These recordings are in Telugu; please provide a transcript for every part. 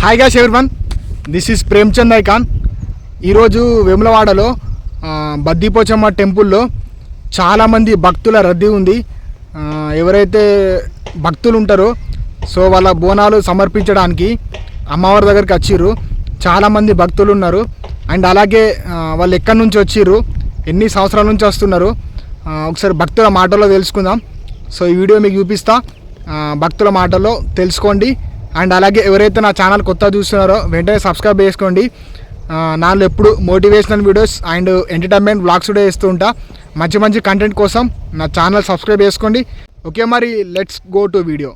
Hi guys everyone, this is Premchand icon. ఈరోజు వేములవాడలో బద్దిపోచమ్మ టెంపుల్లో చాలామంది భక్తుల రద్దీ ఉంది. ఎవరైతే భక్తులు ఉంటారో సో వాళ్ళ బోనాలు సమర్పించడానికి అమ్మవారి దగ్గరికి వచ్చిర్రు. చాలామంది భక్తులు ఉన్నారు. అండ్ అలాగే వాళ్ళు ఎక్కడి నుంచి వచ్చిర్రు, ఎన్ని సంవత్సరాల నుంచి వస్తున్నారు, ఒకసారి భక్తుల మాటల్లో తెలుసుకుందాం. సో ఈ వీడియో మీకు చూపిస్తా, భక్తుల మాటల్లో తెలుసుకోండి. అండ్ అలాగే ఎవరైతే నా ఛానల్ కొత్త చూస్తున్నారో వెంటనే సబ్స్క్రైబ్ చేసుకోండి. నాలో ఎప్పుడు motivational videos and entertainment vlogs కూడా చేస్తూ ఉంటా. మంచి మంచి కంటెంట్ కోసం నా ఛానల్ సబ్స్క్రైబ్ చేసుకోండి. ఓకే, మరి లెట్స్ గో టు వీడియో.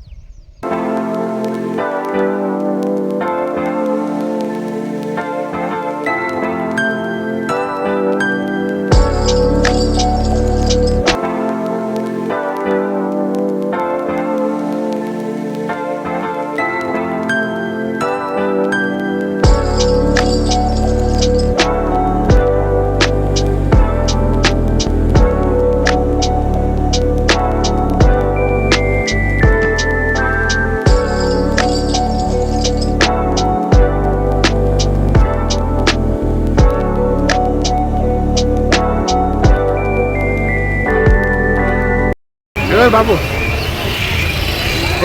బాబు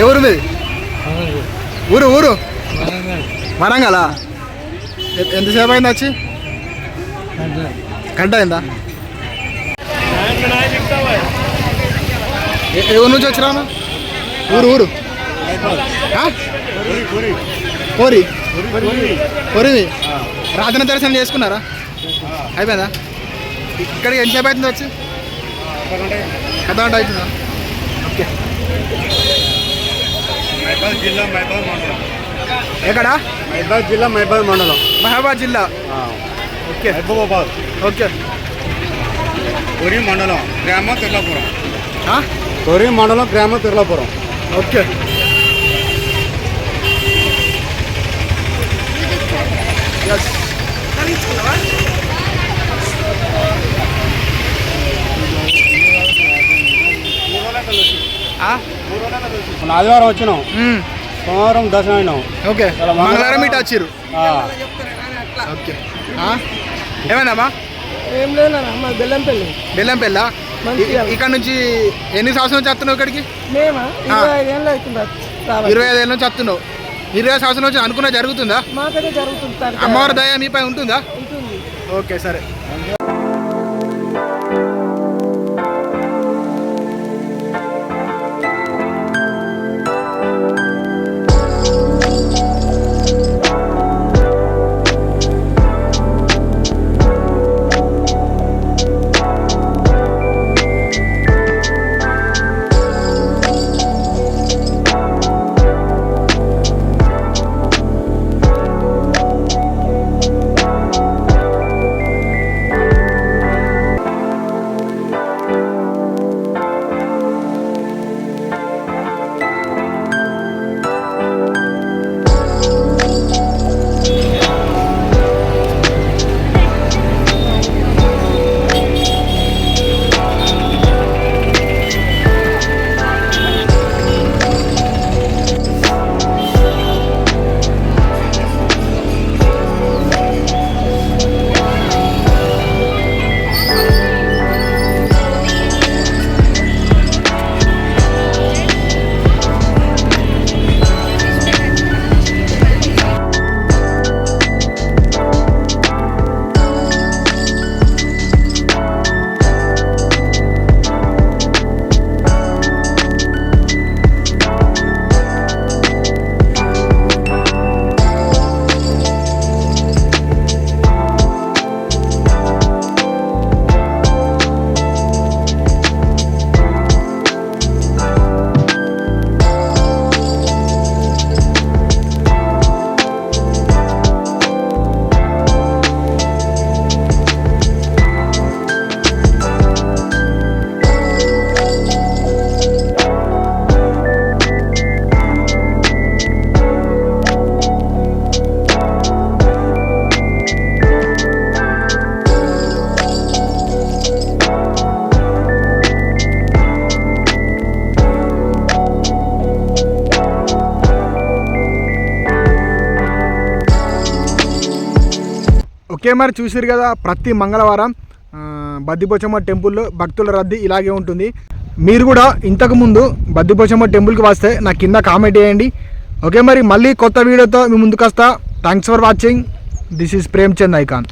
ఎవరు మీది? ఊరు ఊరు వరంగల్. ఎంతసేపు అయింది వచ్చి? గంట అయిందా? ఎవరి నుంచి వచ్చిరా? ఊరు ఊరు కోరి కోరి రాజన దర్శనం చేసుకున్నారా? అయిపోయిందా? ఇక్కడికి ఎంతసేపు అవుతుంది వచ్చి? అర్ధగంట అవుతుందా? ఓకే. ఎక్కడ? మహబాద్ జిల్లా, మహబాద్ మండలం. మహబాద్ జిల్లా. ఓకే. మహబూబాబాద్. ఓకే. కొరి మండలం, గ్రామం తిర్లాపురం. కొరి మండలం, గ్రామం తిర్లాపురం. ఓకే. ఆదివారం వచ్చినాం, సోమవారం దర్శనం అయినాం. ఓకే, మంగళవారం ఇటు వచ్చిర్రు. ఓకే. ఏమైందమ్మా? ఏం లేదమ్మా, బెల్లంపల్లి. బెల్లంపల్లి. ఇక్కడ నుంచి ఎన్ని సంవత్సరాల నుంచి వస్తున్నావు ఇక్కడికి? మేమా 25 ఏళ్ళు అవుతుంది. 25 ఏళ్ళ నుంచి వస్తున్నావు. 20 సంవత్సరాల నుంచి అనుకున్నా జరుగుతుందా? మాకైతే జరుగుతుంది. అమ్మవారి దయ మీపై ఉంటుందా? ఉంటుంది. ఓకే, సరే. ఓకే మరి చూసిరు కదా, ప్రతి మంగళవారం బద్దిపోచమ్మ టెంపుల్లో భక్తుల రద్దీ ఇలాగే ఉంటుంది. మీరు కూడా ఇంతకుముందు బద్దిపోచమ్మ టెంపుల్కి వస్తే నా కింద కామెంట్ చేయండి. ఓకే మరి మళ్ళీ కొత్త వీడియోతో మీ ముందుకు వస్తా. Thanks for watching. This is Premchand icon.